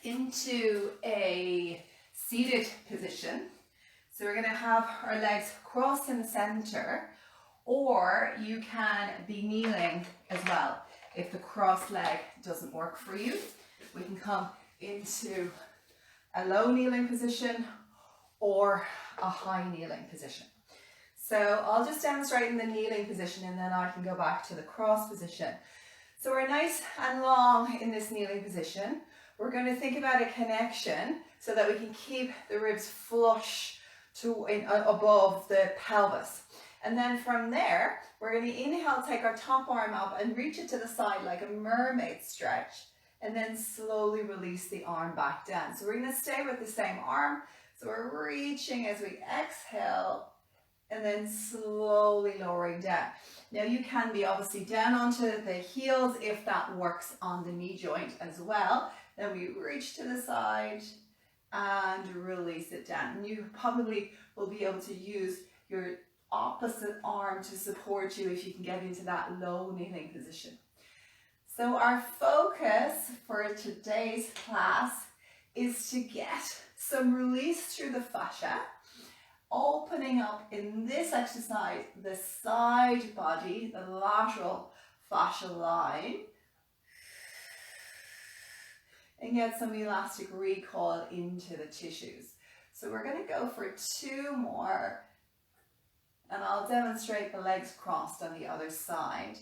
into a seated position. So we're going to have our legs crossed in the center, or you can be kneeling as well. If the cross leg doesn't work for you, we can come into a low kneeling position or a high kneeling position. So I'll just demonstrate in the kneeling position and then I can go back to the cross position. So we're nice and long in this kneeling position. We're going to think about a connection so that we can keep the ribs flush above the pelvis. And then from there, we're going to inhale, take our top arm up and reach it to the side like a mermaid stretch. And then slowly release the arm back down. So we're going to stay with the same arm. So we're reaching as we exhale and then slowly lowering down. Now you can be obviously down onto the heels if that works on the knee joint as well. Then we reach to the side and release it down. And you probably will be able to use your opposite arm to support you if you can get into that low kneeling position. So our focus for today's class is to get some release through the fascia, opening up in this exercise the side body, the lateral fascial line, and get some elastic recoil into the tissues. So we're going to go for 2 more, and I'll demonstrate the legs crossed on the other side,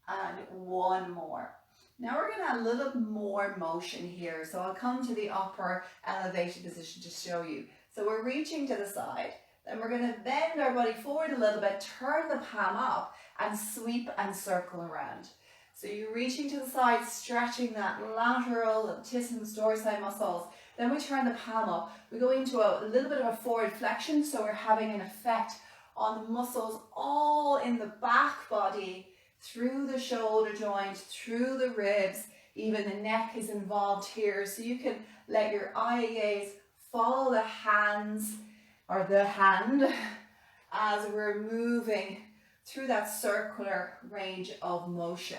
and 1 more. Now we're going to add a little more motion here, so I'll come to the upper elevation position to show you. So we're reaching to the side, then we're going to bend our body forward a little bit, turn the palm up, and sweep and circle around. So you're reaching to the side, stretching that lateral latissimus dorsi muscles. Then we turn the palm up. We go into a little bit of a forward flexion, so we're having an effect on the muscles all in the back body, through the shoulder joint, through the ribs, even the neck is involved here. So you can let your eye gaze follow the hands or the hand as we're moving through that circular range of motion.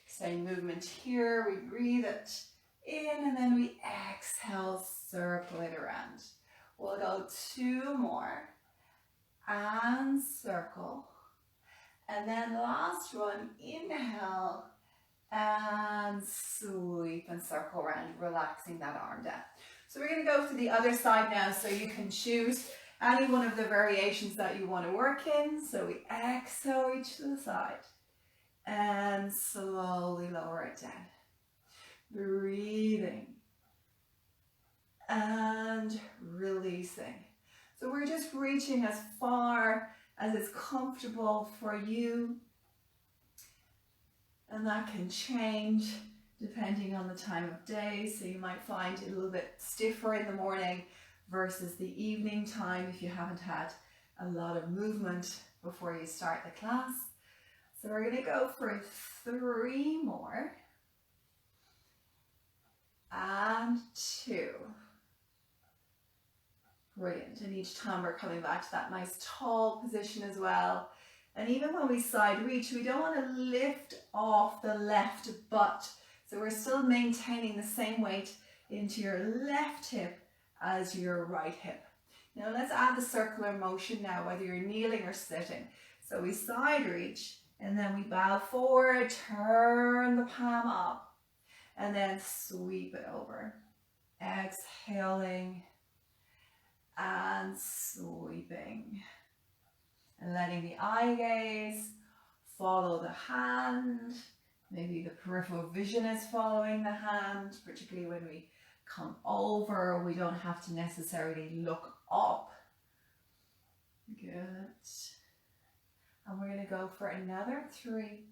Same movement here, we breathe it in and then we exhale, circle it around. We'll go 2 more and circle. And then last one, inhale and sweep and circle around, relaxing that arm down. So we're going to go to the other side now, so you can choose any one of the variations that you want to work in. So we exhale, reach to the side and slowly lower it down. Breathing and releasing. So we're just reaching as far as is comfortable for you, and that can change depending on the time of day. So you might find it a little bit stiffer in the morning versus the evening time if you haven't had a lot of movement before you start the class. So we're going to go for 3 more and 2. Brilliant. And each time we're coming back to that nice tall position as well. And even when we side reach, we don't want to lift off the left butt. So we're still maintaining the same weight into your left hip as your right hip. Now let's add the circular motion now, whether you're kneeling or sitting. So we side reach and then we bow forward, turn the palm up and then sweep it over. Exhaling and sweeping. And letting the eye gaze follow the hand. Maybe the peripheral vision is following the hand, particularly when we come over. We don't have to necessarily look up. Good. And we're going to go for another 3.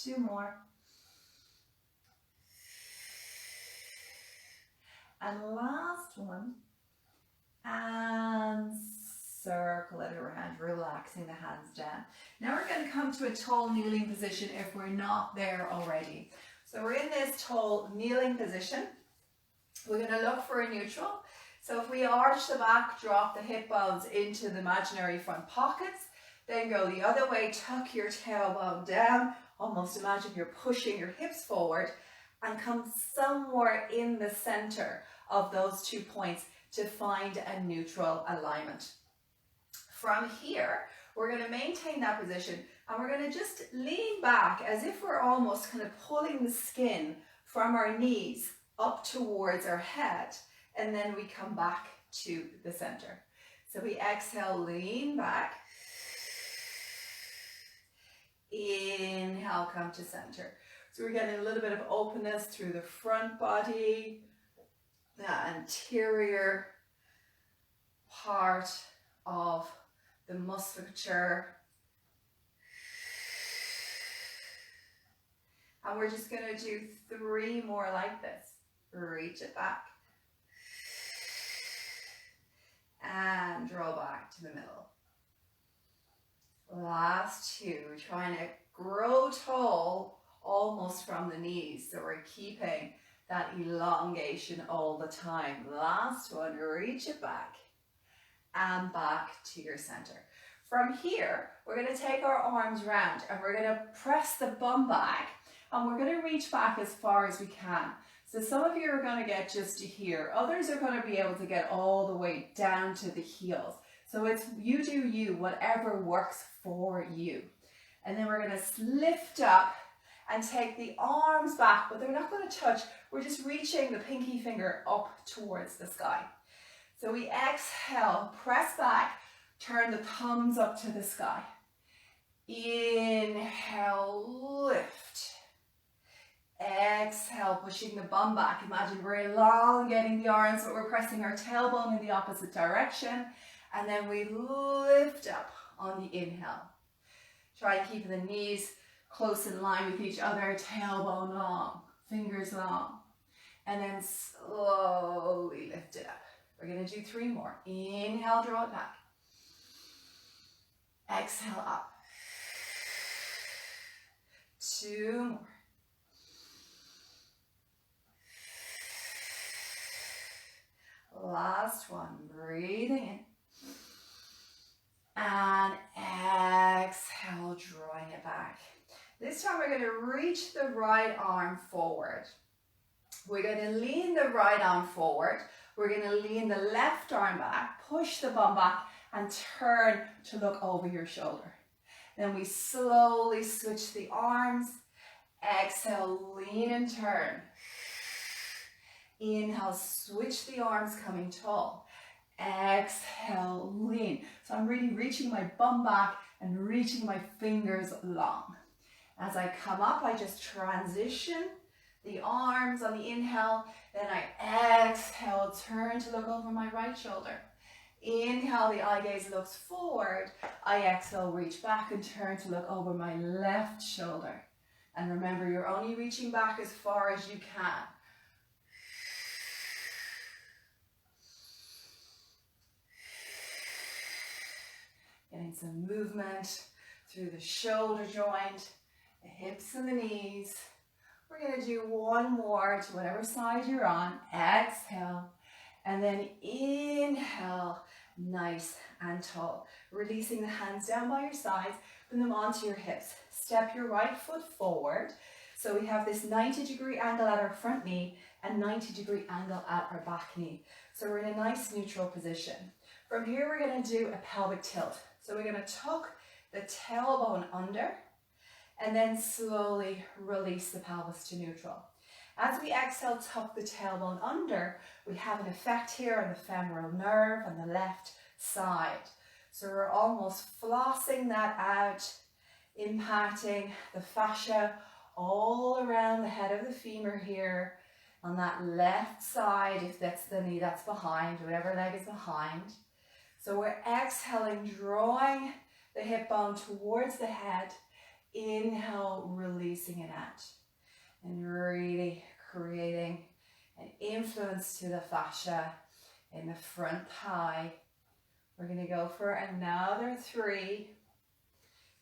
2 more. And last one. And circle it around, relaxing the hands down. Now we're going to come to a tall kneeling position if we're not there already. So we're in this tall kneeling position. We're going to look for a neutral. So if we arch the back, drop the hip bones into the imaginary front pockets, then go the other way, tuck your tailbone down Almost imagine you're pushing your hips forward and come somewhere in the center of those 2 points to find a neutral alignment. From here, we're going to maintain that position and we're going to just lean back as if we're almost kind of pulling the skin from our knees up towards our head, and then we come back to the center. So we exhale, lean back. Inhale, come to center. So we're getting a little bit of openness through the front body, the anterior part of the musculature. And we're just going to do 3 more like this. Reach it back. And draw back to the middle. Last 2, trying to grow tall almost from the knees. So we're keeping that elongation all the time. Last one, reach it back and back to your center. From here, we're going to take our arms round and we're going to press the bum back and we're going to reach back as far as we can. So some of you are going to get just to here. Others are going to be able to get all the way down to the heels. So it's you do you, whatever works for you. And then we're going to lift up and take the arms back, but they're not going to touch. We're just reaching the pinky finger up towards the sky. So we exhale, press back, turn the thumbs up to the sky. Inhale, lift. Exhale, pushing the bum back. Imagine we're elongating the arms, but we're pressing our tailbone in the opposite direction. And then we lift up on the inhale. Try keeping the knees close in line with each other, tailbone long, fingers long. And then slowly lift it up. We're going to do 3 more. Inhale, draw it back. Exhale, up. 2 more. Last one, breathing in. And exhale, drawing it back. This time we're going to reach the right arm forward. We're going to lean the right arm forward. We're going to lean the left arm back, push the bum back, and turn to look over your shoulder. Then we slowly switch the arms. Exhale, lean and turn. Inhale, switch the arms, coming tall. Exhale, lean. So I'm really reaching my bum back and reaching my fingers long. As I come up, I just transition the arms on the inhale. Then I exhale, turn to look over my right shoulder. Inhale, the eye gaze looks forward. I exhale, reach back and turn to look over my left shoulder. And remember, you're only reaching back as far as you can. Getting some movement through the shoulder joint, the hips and the knees. We're going to do 1 more to whatever side you're on. Exhale. And then inhale, nice and tall. Releasing the hands down by your sides, bring them onto your hips. Step your right foot forward. So we have this 90-degree angle at our front knee and 90-degree angle at our back knee. So we're in a nice neutral position. From here, we're going to do a pelvic tilt. So we're going to tuck the tailbone under and then slowly release the pelvis to neutral. As we exhale, tuck the tailbone under, we have an effect here on the femoral nerve on the left side. So we're almost flossing that out, impacting the fascia all around the head of the femur here on that left side, if that's the knee that's behind, whatever leg is behind. So we're exhaling, drawing the hip bone towards the head. Inhale, releasing it out. And really creating an influence to the fascia in the front thigh. We're going to go for another 3.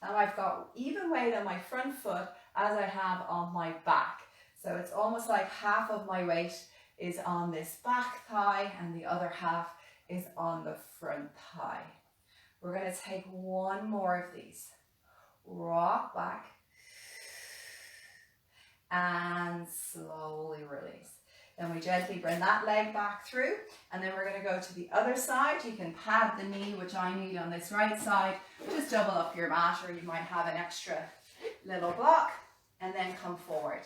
Now I've got even weight on my front foot as I have on my back. So it's almost like half of my weight is on this back thigh and the other half is on the front thigh. We're going to take 1 more of these. Rock back. and slowly release. Then we gently bring that leg back through, and then we're going to go to the other side. You can pad the knee, which I need on this right side. Just double up your mat, or you might have an extra little block, and then come forward.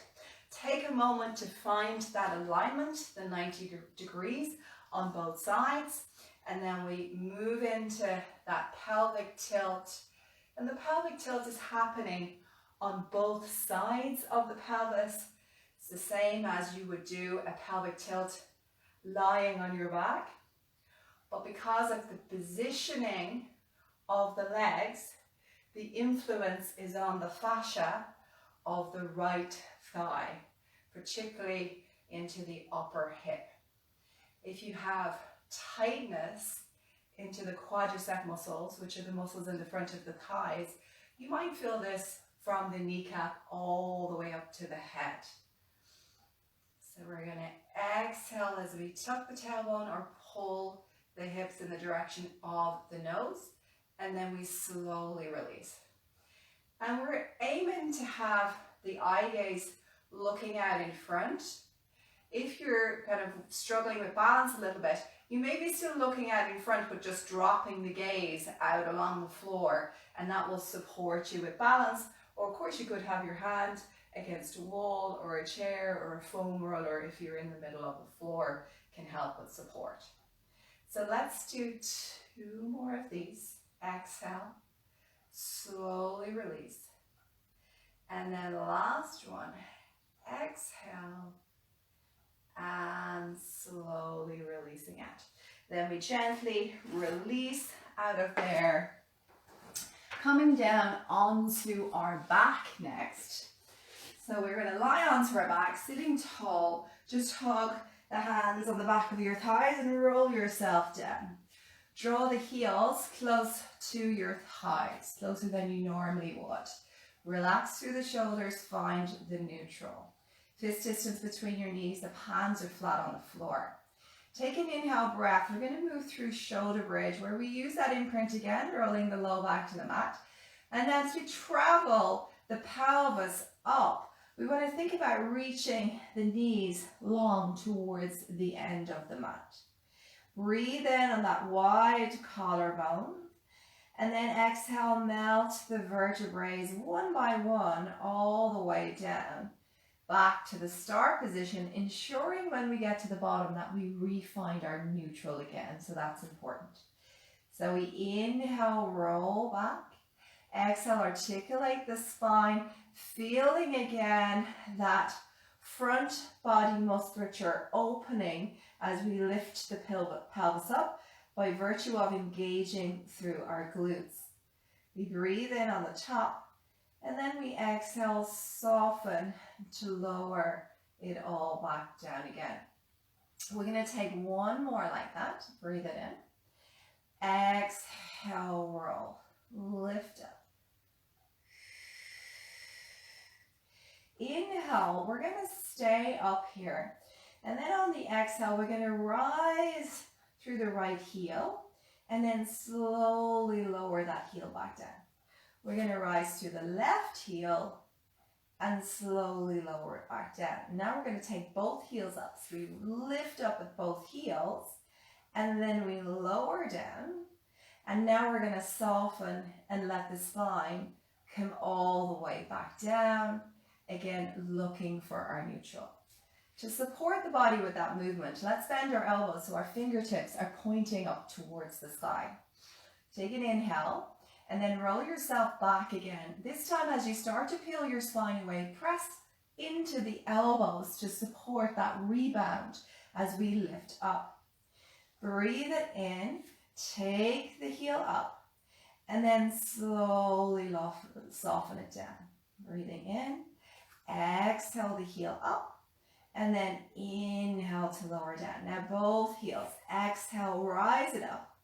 Take a moment to find that alignment, the 90 degrees on both sides, and then we move into that pelvic tilt. And the pelvic tilt is happening on both sides of the pelvis. It's the same as you would do a pelvic tilt lying on your back, but because of the positioning of the legs, the influence is on the fascia of the right thigh, particularly into the upper hip. If you have tightness into the quadricep muscles, which are the muscles in the front of the thighs, you might feel this from the kneecap all the way up to the head. So we're going to exhale as we tuck the tailbone or pull the hips in the direction of the nose, and then we slowly release. And we're aiming to have the eye gaze looking out in front. If you're kind of struggling with balance a little bit, you may be still looking out in front, but just dropping the gaze out along the floor, and that will support you with balance. Or of course you could have your hand against a wall or a chair or a foam roller if you're in the middle of the floor, can help with support. So let's do 2 more of these. Exhale, slowly release. And then last one, exhale, and slowly releasing out. Then we gently release out of there, coming down onto our back next. So we're going to lie onto our back, sitting tall. Just hug the hands on the back of your thighs and roll yourself down. Draw the heels close to your thighs, closer than you normally would. Relax through the shoulders, find the neutral. Fist distance between your knees, the hands are flat on the floor. Take an inhale breath. We're going to move through shoulder bridge, where we use that imprint again, rolling the low back to the mat. And as we travel the pelvis up, we want to think about reaching the knees long towards the end of the mat. Breathe in on that wide collarbone. And then exhale, melt the vertebrae one by one all the way down. Back to the start position, ensuring when we get to the bottom that we re-find our neutral again. So that's important. So we inhale, roll back. Exhale, articulate the spine, feeling again that front body musculature opening as we lift the pelvis up by virtue of engaging through our glutes. We breathe in on the top, and then we exhale, soften to lower it all back down again. We're going to take one more like that. Breathe it in. Exhale, roll. Lift up. Inhale, we're going to stay up here. And then on the exhale, we're going to rise through the right heel and then slowly lower that heel back down. We're going to rise through the left heel and slowly lower it back down. Now we're going to take both heels up. So we lift up with both heels and then we lower down. And now we're going to soften and let the spine come all the way back down. Again, looking for our neutral. To support the body with that movement, let's bend our elbows so our fingertips are pointing up towards the sky. Take an inhale and then roll yourself back again. This time as you start to peel your spine away, press into the elbows to support that rebound as we lift up. Breathe it in, take the heel up, and then slowly soften it down. Breathing in, exhale the heel up, and then inhale to lower down. Now both heels, exhale, rise it up,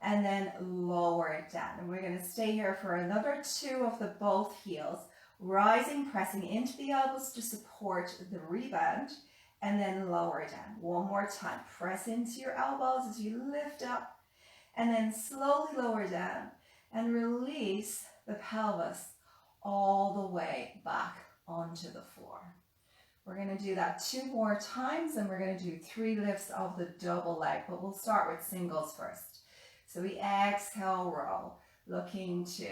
and then lower it down. And we're going to stay here for another 2 of the both heels, rising, pressing into the elbows to support the rebound, and then lower it down. One more time, press into your elbows as you lift up, and then slowly lower down, and release the pelvis all the way back onto the floor. We're going to do that 2 more times, and we're going to do 3 lifts of the double leg, but we'll start with singles first. So we exhale, roll, looking to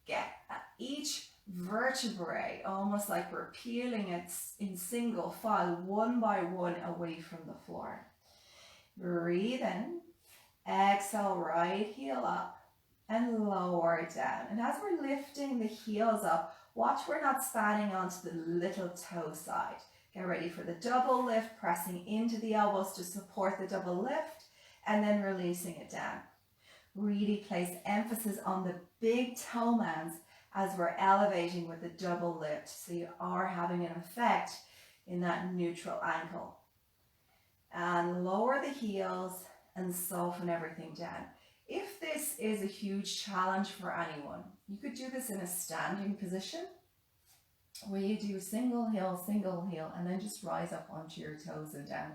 get at each vertebrae, almost like we're peeling it in single file, one by one, away from the floor. Breathe in, exhale, right heel up and lower down. And as we're lifting the heels up, watch we're not spanning onto the little toe side. Get ready for the double lift, pressing into the elbows to support the double lift, and then releasing it down. Really place emphasis on the big toe mounds as we're elevating with the double lift. So you are having an effect in that neutral ankle. And lower the heels and soften everything down. If this is a huge challenge for anyone, you could do this in a standing position where you do single heel, and then just rise up onto your toes and down.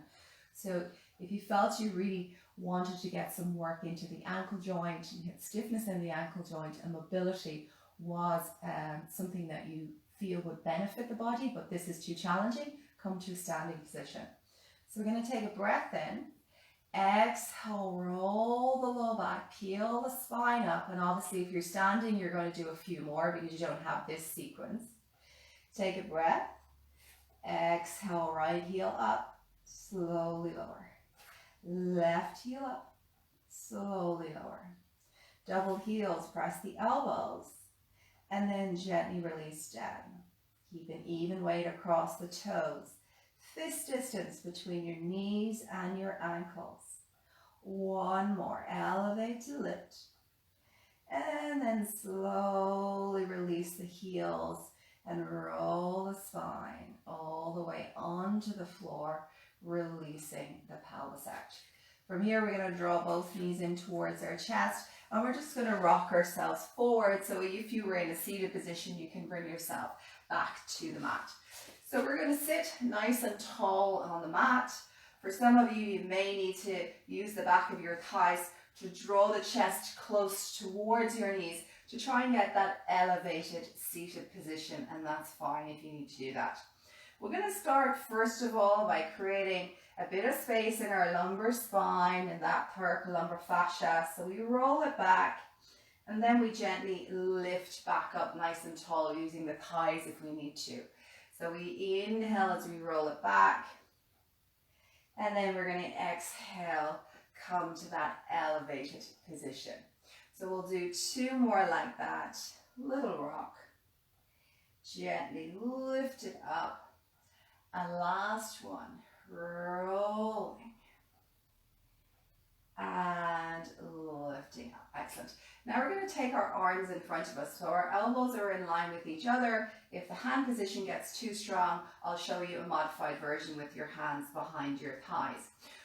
So if you felt you really wanted to get some work into the ankle joint, you had stiffness in the ankle joint, and mobility was something that you feel would benefit the body, but this is too challenging, come to a standing position. So we're going to take a breath in, exhale, roll the low back, peel the spine up, and obviously if you're standing, you're going to do a few more because you don't have this sequence. Take a breath, exhale, right heel up, slowly lower. Left heel up, slowly lower. Double heels, press the elbows, and then gently release down. Keep an even weight across the toes. Fist distance between your knees and your ankles. One more, elevate to lift. And then slowly release the heels and roll the spine all the way onto the floor, releasing the pelvis out. From here, we're going to draw both knees in towards our chest, and we're just going to rock ourselves forward. So if you were in a seated position, you can bring yourself back to the mat. So we're going to sit nice and tall on the mat. For some of you, you may need to use the back of your thighs to draw the chest close towards your knees to try and get that elevated seated position, and that's fine if you need to do that. We're going to start first of all by creating a bit of space in our lumbar spine and that thoracolumbar fascia. So we roll it back, and then we gently lift back up nice and tall using the thighs if we need to. So we inhale as we roll it back, and then we're going to exhale, come to that elevated position. So we'll do 2 more like that. Little rock. Gently lift it up. And last one, rolling. And lifting up. Excellent. Now we're going to take our arms in front of us. So our elbows are in line with each other. If the hand position gets too strong, I'll show you a modified version with your hands behind your thighs.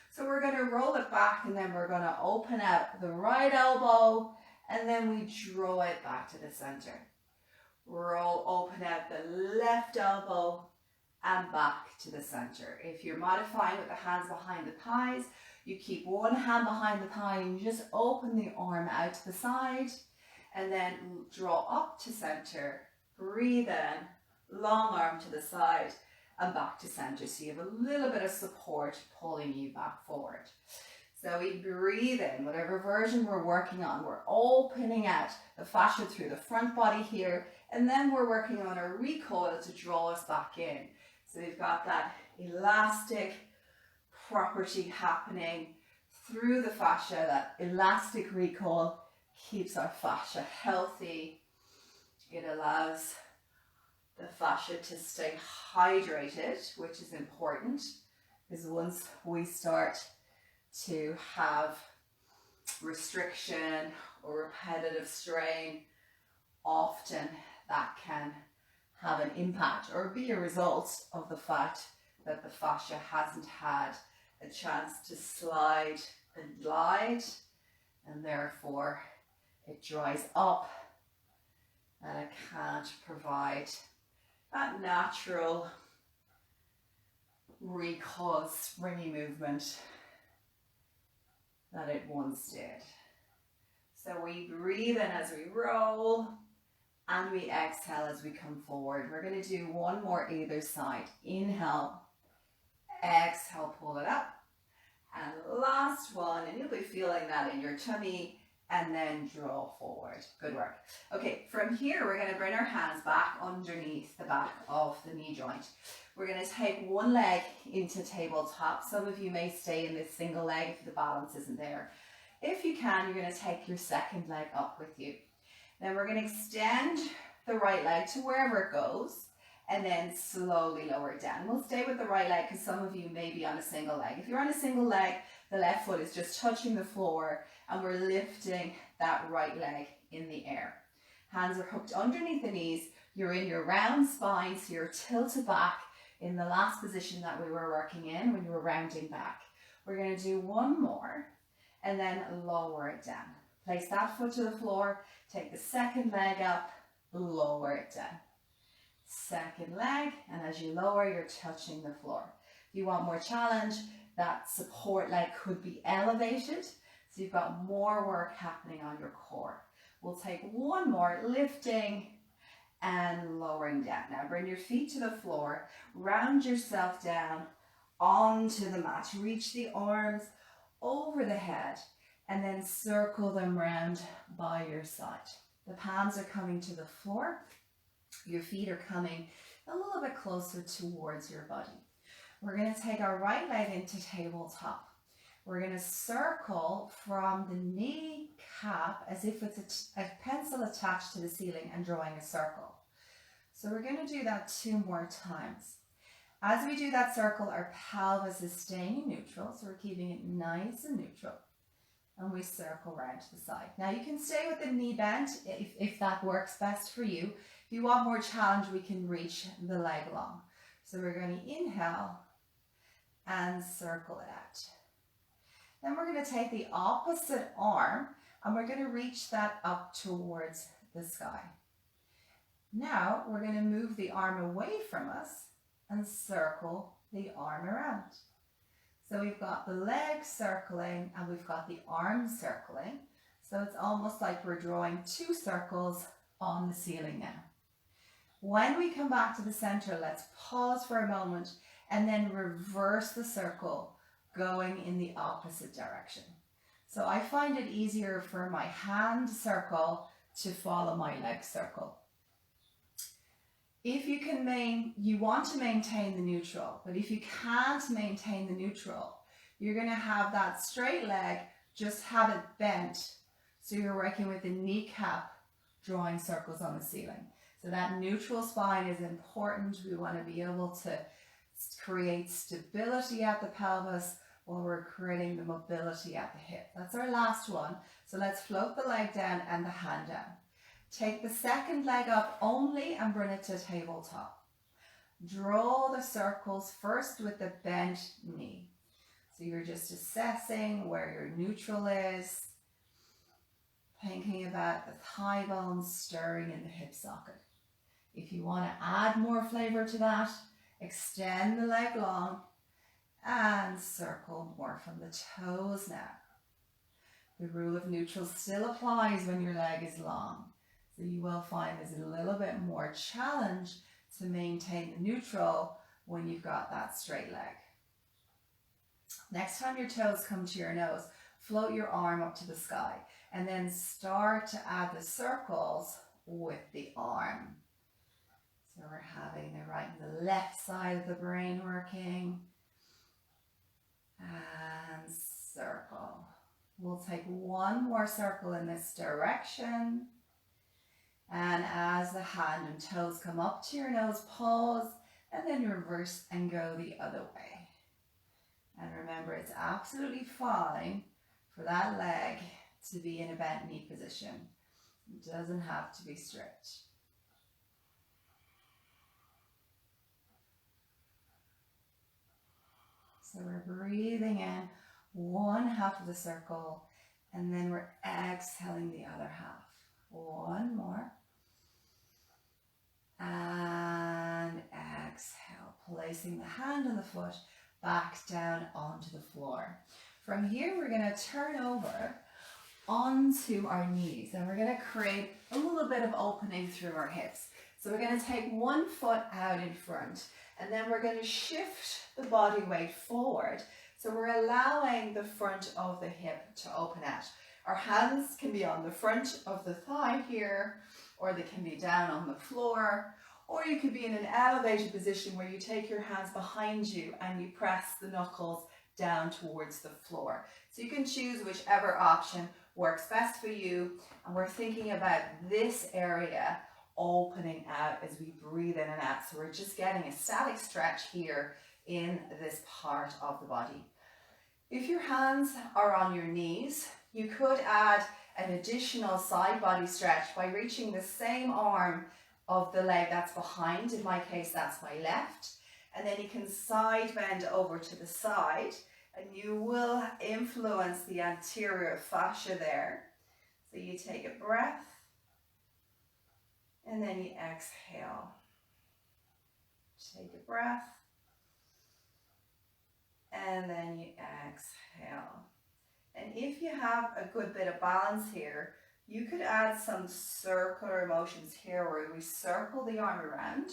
So we're going to roll it back, and then we're going to open out the right elbow, and then we draw it back to the center. Roll, open out the left elbow and back to the center. If you're modifying with the hands behind the thighs, you keep one hand behind the thigh and you just open the arm out to the side, and then draw up to center. Breathe in, long arm to the side, and back to center. So you have a little bit of support pulling you back forward. So we breathe in, whatever version we're working on, we're opening out the fascia through the front body here, and then we're working on a recoil to draw us back in. So we've got that elastic property happening through the fascia. That elastic recoil keeps our fascia healthy. It allows the fascia to stay hydrated, which is important, because once we start to have restriction or repetitive strain, often that can have an impact or be a result of the fact that the fascia hasn't had a chance to slide and glide, and therefore it dries up and it can't provide that natural recoil, springy movement that it once did. So we breathe in as we roll, And we exhale as we come forward. We're going to do one more either side. Inhale, exhale, pull it up. And last one, and you'll be feeling that in your tummy, and then draw forward. Good work. Okay, from here, we're going to bring our hands back underneath the back of the knee joint. We're going to take one leg into tabletop. Some of you may stay in this single leg if the balance isn't there. If you can, you're going to take your second leg up with you. Then we're going to extend the right leg to wherever it goes, and then slowly lower it down. We'll stay with the right leg because some of you may be on a single leg. If you're on a single leg, the left foot is just touching the floor, and we're lifting that right leg in the air. Hands are hooked underneath the knees. You're in your round spine, so you're tilted back in the last position that we were working in when you were rounding back. We're going to do one more, and then lower it down. Place that foot to the floor, take the second leg up, lower it down. Second leg, and as you lower, you're touching the floor. If you want more challenge, that support leg could be elevated, so you've got more work happening on your core. We'll take one more, lifting and lowering down. Now bring your feet to the floor, round yourself down onto the mat. Reach the arms over the head, and then circle them round by your side. The palms are coming to the floor. Your feet are coming a little bit closer towards your body. We're going to take our right leg into tabletop. We're going to circle from the knee cap as if it's a pencil attached to the ceiling and drawing a circle. So we're going to do that 2 more times. As we do that circle, our pelvis is staying neutral, so we're keeping it nice and neutral. And we circle round to the side. Now you can stay with the knee bent if that works best for you. If you want more challenge, we can reach the leg long. So we're going to inhale and circle it out. Then we're going to take the opposite arm and we're going to reach that up towards the sky. Now we're going to move the arm away from us and circle the arm around. So we've got the leg circling and we've got the arm circling. So it's almost like we're drawing 2 circles on the ceiling now. When we come back to the center, let's pause for a moment and then reverse the circle, going in the opposite direction. So I find it easier for my hand circle to follow my leg circle. If you can you want to maintain the neutral, but if you can't maintain the neutral, you're going to have that straight leg, just have it bent. So you're working with the kneecap, drawing circles on the ceiling. So that neutral spine is important. We want to be able to create stability at the pelvis while we're creating the mobility at the hip. That's our last one. So let's float the leg down and the hand down. Take the second leg up only and bring it to tabletop. Draw the circles first with the bent knee. So you're just assessing where your neutral is, thinking about the thigh bones stirring in the hip socket. If you want to add more flavor to that, extend the leg long and circle more from the toes now. The rule of neutral still applies when your leg is long. So you will find there's a little bit more challenge to maintain the neutral when you've got that straight leg. Next time your toes come to your nose, float your arm up to the sky and then start to add the circles with the arm. So we're having the right and the left side of the brain working. And circle. We'll take one more circle in this direction. And as the hand and toes come up to your nose, pause and then reverse and go the other way. And remember, it's absolutely fine for that leg to be in a bent knee position. It doesn't have to be straight. So we're breathing in one half of the circle and then we're exhaling the other half. One more. And exhale, placing the hand and the foot back down onto the floor. From here, we're going to turn over onto our knees, and we're going to create a little bit of opening through our hips. So we're going to take one foot out in front, and then we're going to shift the body weight forward. So we're allowing the front of the hip to open out. Our hands can be on the front of the thigh here, or they can be down on the floor, or you could be in an elevated position where you take your hands behind you and you press the knuckles down towards the floor. So you can choose whichever option works best for you. And we're thinking about this area opening out as we breathe in and out. So we're just getting a static stretch here in this part of the body. If your hands are on your knees, you could add an additional side body stretch by reaching the same arm of the leg that's behind. In my case, that's my left. And then you can side bend over to the side, and you will influence the anterior fascia there. So you take a breath, and then you exhale. Take a breath, and then you exhale. And if you have a good bit of balance here, you could add some circular motions here where we circle the arm around.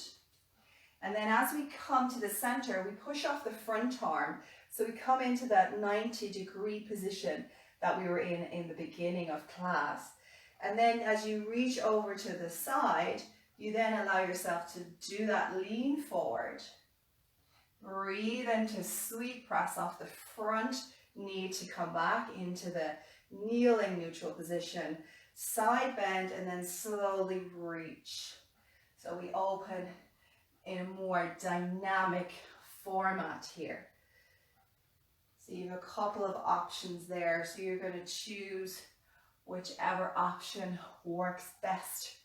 And then as we come to the center, we push off the front arm. So we come into that 90-degree position that we were in the beginning of class. And then as you reach over to the side, you then allow yourself to do that lean forward. Breathe into sweep press off the front knee to come back into the kneeling neutral position. Side bend and then slowly reach. So we open in a more dynamic format here. So you have a couple of options there. So you're going to choose whichever option works best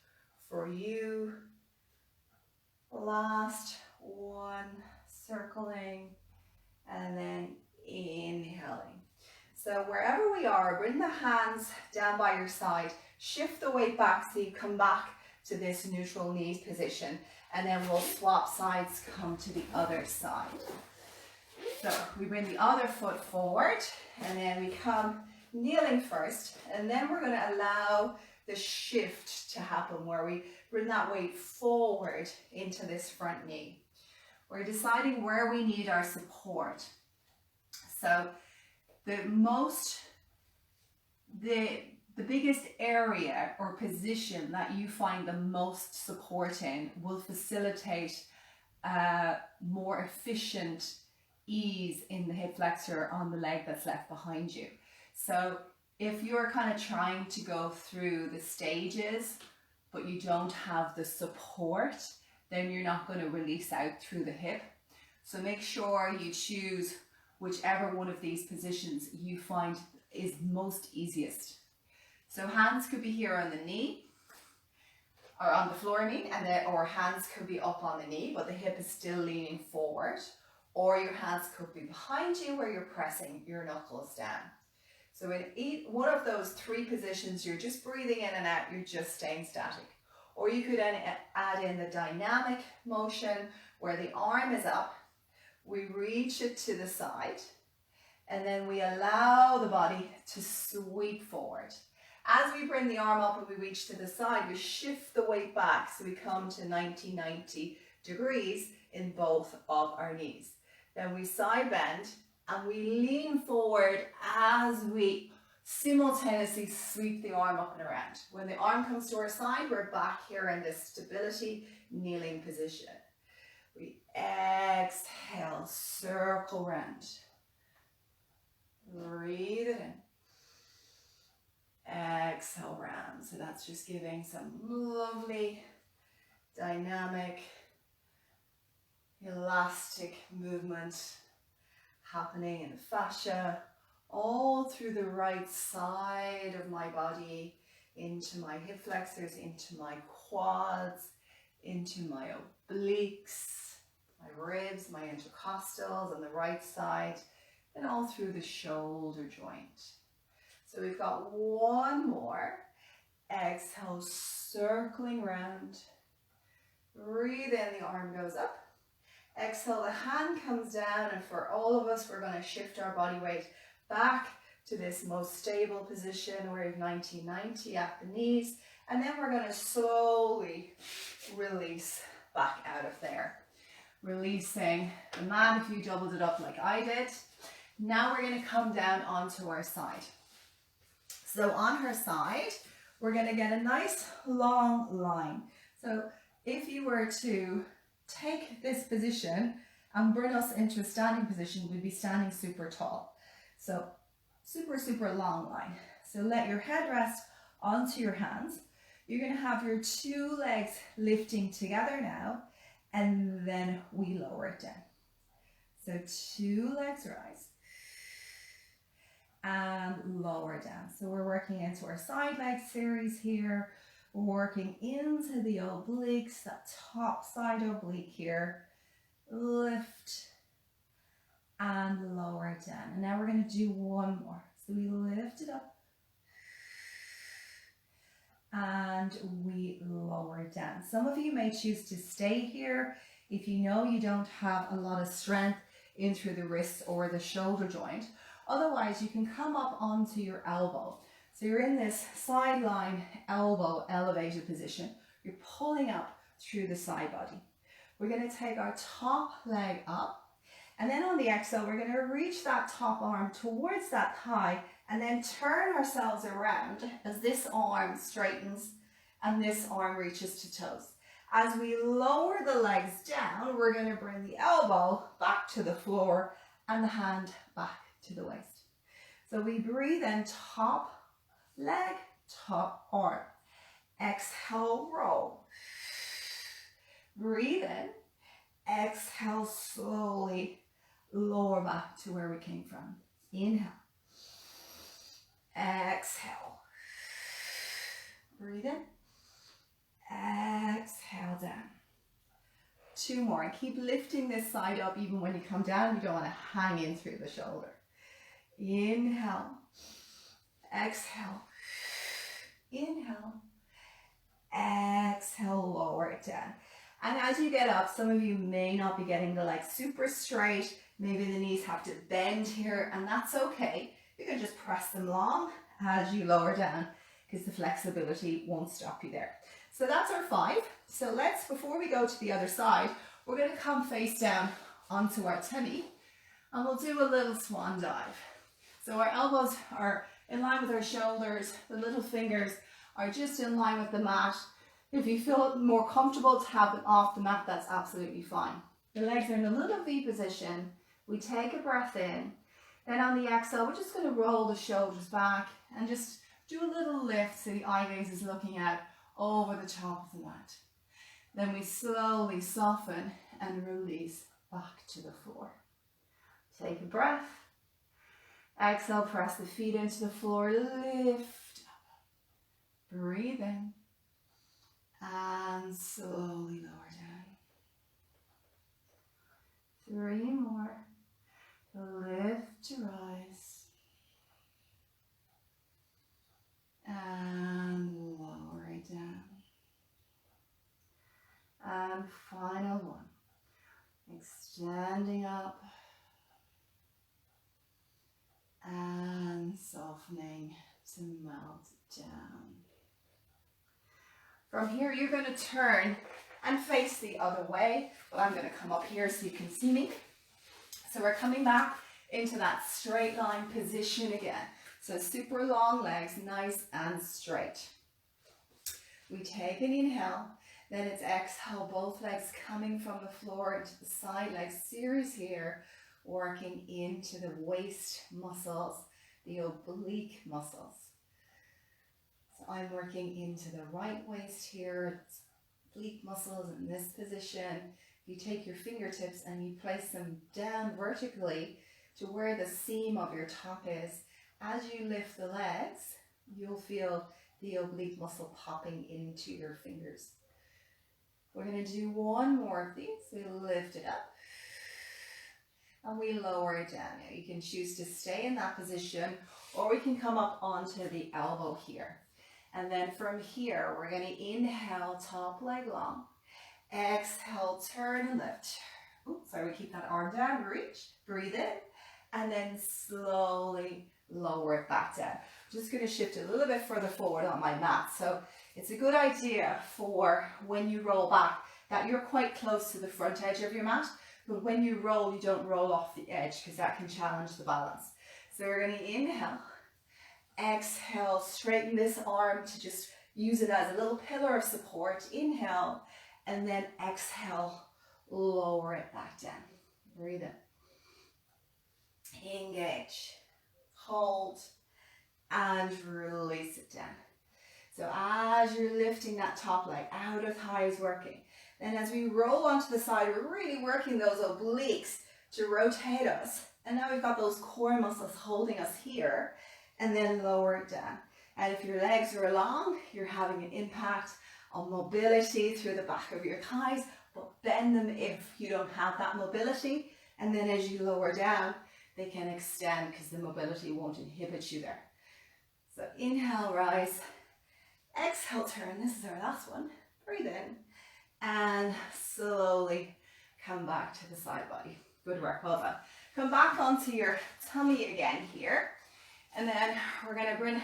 for you. Last one, circling, and then inhaling. So wherever we are, bring the hands down by your side, shift the weight back so you come back to this neutral knees position, and then we'll swap sides, come to the other side. So we bring the other foot forward, and then we come kneeling first, and then we're going to allow the shift to happen where we bring that weight forward into this front knee. We're deciding where we need our support. So the biggest area or position that you find the most support in will facilitate more efficient ease in the hip flexor on the leg that's left behind you. So if you're kind of trying to go through the stages, but you don't have the support, then you're not going to release out through the hip. So make sure you choose whichever one of these positions you find is most easiest. So hands could be here on the knee, or on the floor, or hands could be up on the knee, but the hip is still leaning forward. Or your hands could be behind you where you're pressing your knuckles down. So in one of those three positions, you're just breathing in and out, you're just staying static. Or you could add in the dynamic motion where the arm is up, we reach it to the side, and then we allow the body to sweep forward. As we bring the arm up and we reach to the side, we shift the weight back so we come to 90 degrees in both of our knees. Then we side bend and we lean forward as we simultaneously sweep the arm up and around. When the arm comes to our side, we're back here in this stability kneeling position. We exhale, circle round. Breathe it in. Exhale round. So that's just giving some lovely dynamic elastic movement happening in the fascia all through the right side of my body, into my hip flexors, into my quads, into my obliques, my ribs, my intercostals on the right side, and all through the shoulder joint. So we've got one more. Exhale, circling round. Breathe in, the arm goes up. Exhale, the hand comes down, and for all of us, we're going to shift our body weight back to this most stable position where we have 90-90 at the knees. And then we're going to slowly release back out of there. Releasing the mat if you doubled it up like I did. Now we're going to come down onto our side. So on her side, we're going to get a nice long line. So if you were to take this position and bring us into a standing position, we'd be standing super tall. So super long line. So let your head rest onto your hands. You're going to have your two legs lifting together now, and then we lower it down. So two legs rise and lower down. So we're working into our side leg series here. We're working into the obliques, that top side oblique here. Lift and lower it down. And now we're going to do one more. So we lift it up and we lower it down. Some of you may choose to stay here if you know you don't have a lot of strength in through the wrists or the shoulder joint. Otherwise, you can come up onto your elbow. So you're in this sideline elbow elevated position. You're pulling up through the side body. We're going to take our top leg up, and then on the exhale, we're going to reach that top arm towards that thigh and then turn ourselves around as this arm straightens and this arm reaches to toes. As we lower the legs down, we're going to bring the elbow back to the floor and the hand back to the waist. So we breathe in, top leg, top arm. Exhale, roll. Breathe in. Exhale, slowly lower back to where we came from. Inhale. Exhale. Breathe in. Exhale down. Two more. And keep lifting this side up even when you come down. You don't want to hang in through the shoulder. Inhale. Exhale. Inhale. Exhale, lower it down. And as you get up, some of you may not be getting the legs super straight. Maybe the knees have to bend here, and that's okay. You can just press them long as you lower down because the flexibility won't stop you there. So that's our 5. So let's, before we go to the other side, we're going to come face down onto our tummy and we'll do a little swan dive. So our elbows are in line with our shoulders. The little fingers are just in line with the mat. If you feel more comfortable to have them off the mat, that's absolutely fine. The legs are in a little V position. We take a breath in. Then on the exhale, we're just going to roll the shoulders back and just do a little lift so the eye gaze is looking out over the top of the mat. Then we slowly soften and release back to the floor. Take a breath. Exhale, press the feet into the floor, lift up. Breathe in. And slowly lower down. 3 more. Lift to rise. And lower it down. And final one. Extending up. And softening to melt down. From here, you're going to turn and face the other way. But I'm going to come up here so you can see me. So we're coming back into that straight line position again. So super long legs, nice and straight. We take an inhale, then it's exhale, both legs coming from the floor into the side leg series here, working into the waist muscles, the oblique muscles. So I'm working into the right waist here, oblique muscles in this position. You take your fingertips and you place them down vertically to where the seam of your top is. As you lift the legs, you'll feel the oblique muscle popping into your fingers. We're going to do one more of these. We lift it up and we lower it down. Now you can choose to stay in that position, or we can come up onto the elbow here. And then from here, we're going to inhale, top leg long. Exhale, turn and lift. Oops, sorry, we keep that arm down, reach, breathe in, and then slowly lower it back down. I'm just going to shift a little bit further forward on my mat. So it's a good idea for when you roll back that you're quite close to the front edge of your mat, but when you roll, you don't roll off the edge because that can challenge the balance. So we're going to inhale, exhale, straighten this arm to just use it as a little pillar of support. Inhale, and then exhale, lower it back down. Breathe in. Engage, hold, and release it down. So as you're lifting that top leg out of thighs working, then as we roll onto the side, we're really working those obliques to rotate us. And now we've got those core muscles holding us here, and then lower it down. And if your legs are long, you're having an impact on mobility through the back of your thighs, but bend them if you don't have that mobility. And then as you lower down, they can extend because the mobility won't inhibit you there. So inhale, rise. Exhale, turn. This is our last one. Breathe in. And slowly come back to the side body. Good work, well done. Come back onto your tummy again here. And then we're going to bring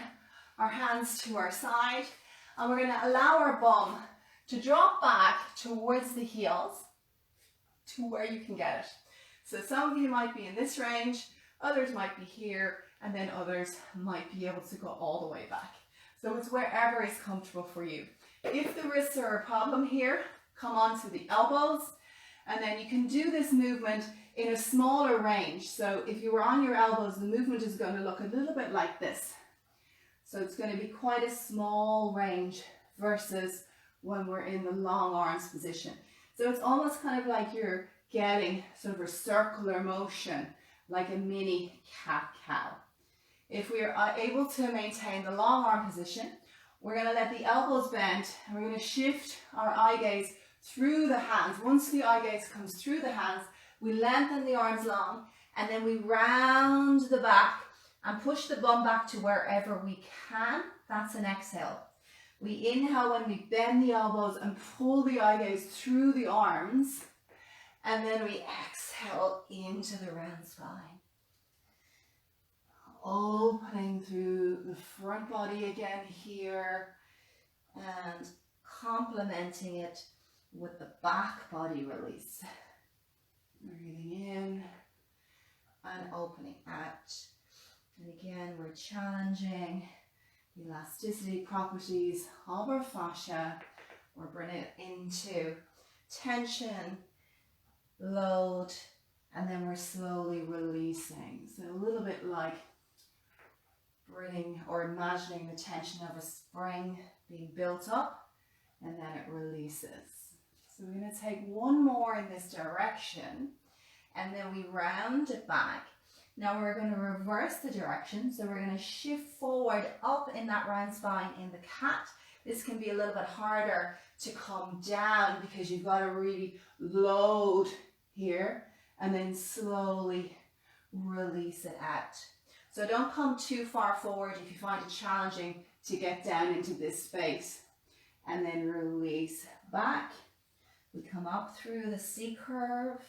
our hands to our side. And we're going to allow our bum to drop back towards the heels to where you can get it. So some of you might be in this range, others might be here, and then others might be able to go all the way back. So it's wherever is comfortable for you. If the wrists are a problem here, come onto the elbows, and then you can do this movement in a smaller range. So if you were on your elbows, the movement is going to look a little bit like this. So it's going to be quite a small range versus when we're in the long arms position. So it's almost kind of like you're getting sort of a circular motion, like a mini cat-cow. If we are able to maintain the long arm position, we're going to let the elbows bend and we're going to shift our eye gaze through the hands. Once the eye gaze comes through the hands, we lengthen the arms long and then we round the back and push the bum back to wherever we can. That's an exhale. We inhale when we bend the elbows and pull the eye gaze through the arms, and then we exhale into the round spine. Opening through the front body again here and complementing it with the back body release. Breathing in and opening out. And again, we're challenging the elasticity properties of our fascia. We're bringing it into tension, load, and then we're slowly releasing. So a little bit like bringing or imagining the tension of a spring being built up, and then it releases. So we're going to take one more in this direction, and then we round it back. Now we're going to reverse the direction, so we're going to shift forward up in that round spine in the cat. This can be a little bit harder to come down because you've got to really load here and then slowly release it out. So don't come too far forward if you find it challenging to get down into this space. And then release back. We come up through the C curve.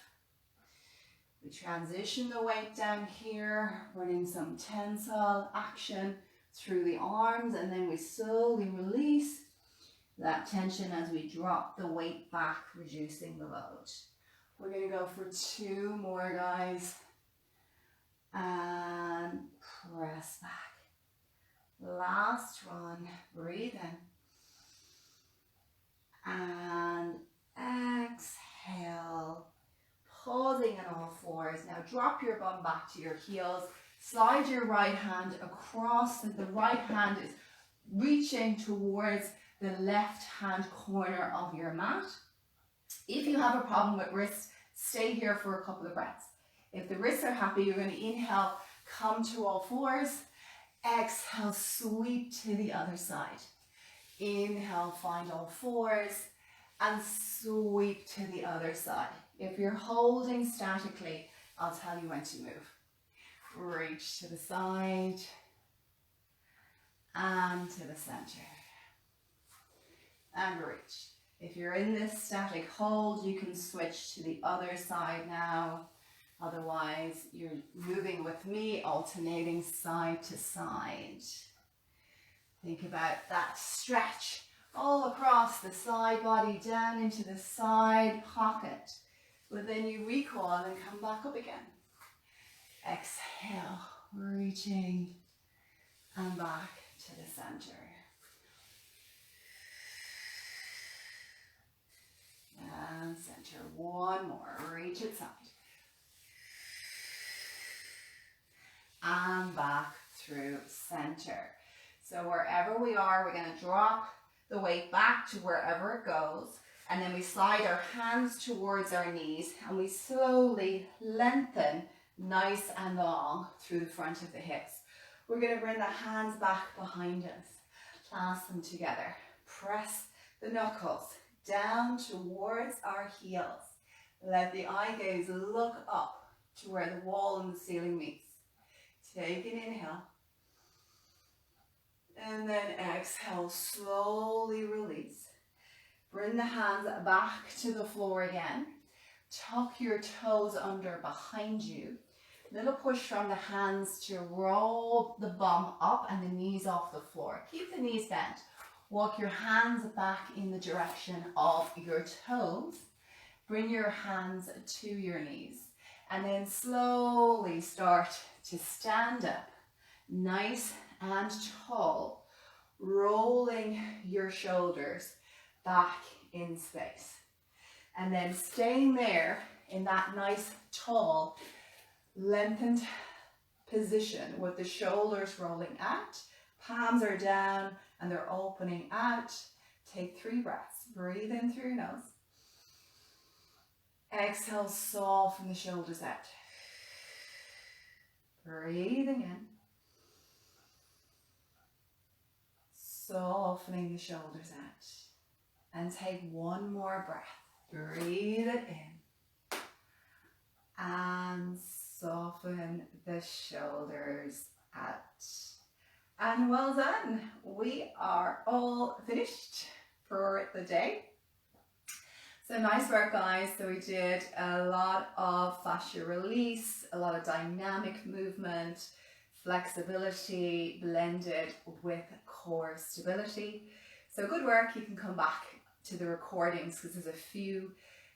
We transition the weight down here, running some tensile action through the arms, and then we slowly release that tension as we drop the weight back, reducing the load. We're going to go for two more, guys. And press back. Last one. Breathe in. And exhale. Pausing on all fours. Now drop your bum back to your heels. Slide your right hand across. The right hand is reaching towards the left hand corner of your mat. If you have a problem with wrists, stay here for a couple of breaths. If the wrists are happy, you're going to inhale, come to all fours. Exhale, sweep to the other side. Inhale, find all fours, and sweep to the other side. If you're holding statically, I'll tell you when to move. Reach to the side and to the center. And reach. If you're in this static hold, you can switch to the other side now. Otherwise, you're moving with me, alternating side to side. Think about that stretch all across the side body, down into the side pocket. But then you recoil and come back up again. Exhale, reaching and back to the center. And center. One more. Reach it side. And back through center. So wherever we are, we're going to drop the weight back to wherever it goes. And then we slide our hands towards our knees and we slowly lengthen nice and long through the front of the hips. We're going to bring the hands back behind us. Clasp them together. Press the knuckles down towards our heels. Let the eye gaze look up to where the wall and the ceiling meets. Take an inhale. And then exhale, slowly release. Bring the hands back to the floor again. Tuck your toes under behind you. Little push from the hands to roll the bum up and the knees off the floor. Keep the knees bent. Walk your hands back in the direction of your toes. Bring your hands to your knees. And then slowly start to stand up. Nice and tall. Rolling your shoulders back in space. And then staying there in that nice, tall, lengthened position with the shoulders rolling out. Palms are down and they're opening out. Take 3 breaths. Breathe in through your nose. Exhale, soften the shoulders out. Breathing in. Softening the shoulders out. And take 1 more breath. Breathe it in. And soften the shoulders out. And well done. We are all finished for the day. So nice work, guys. So we did a lot of fascia release, a lot of dynamic movement, flexibility blended with core stability. So good work. You can come back to the recordings because there's a few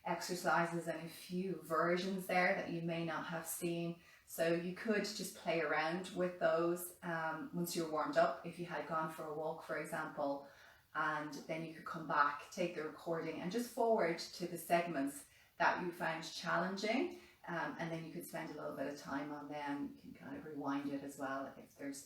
exercises and a few versions there that you may not have seen. So you could just play around with those once you're warmed up, if you had gone for a walk, for example, and then you could come back, take the recording and just forward to the segments that you found challenging, and then you could spend a little bit of time on them. You can kind of rewind it as well if there's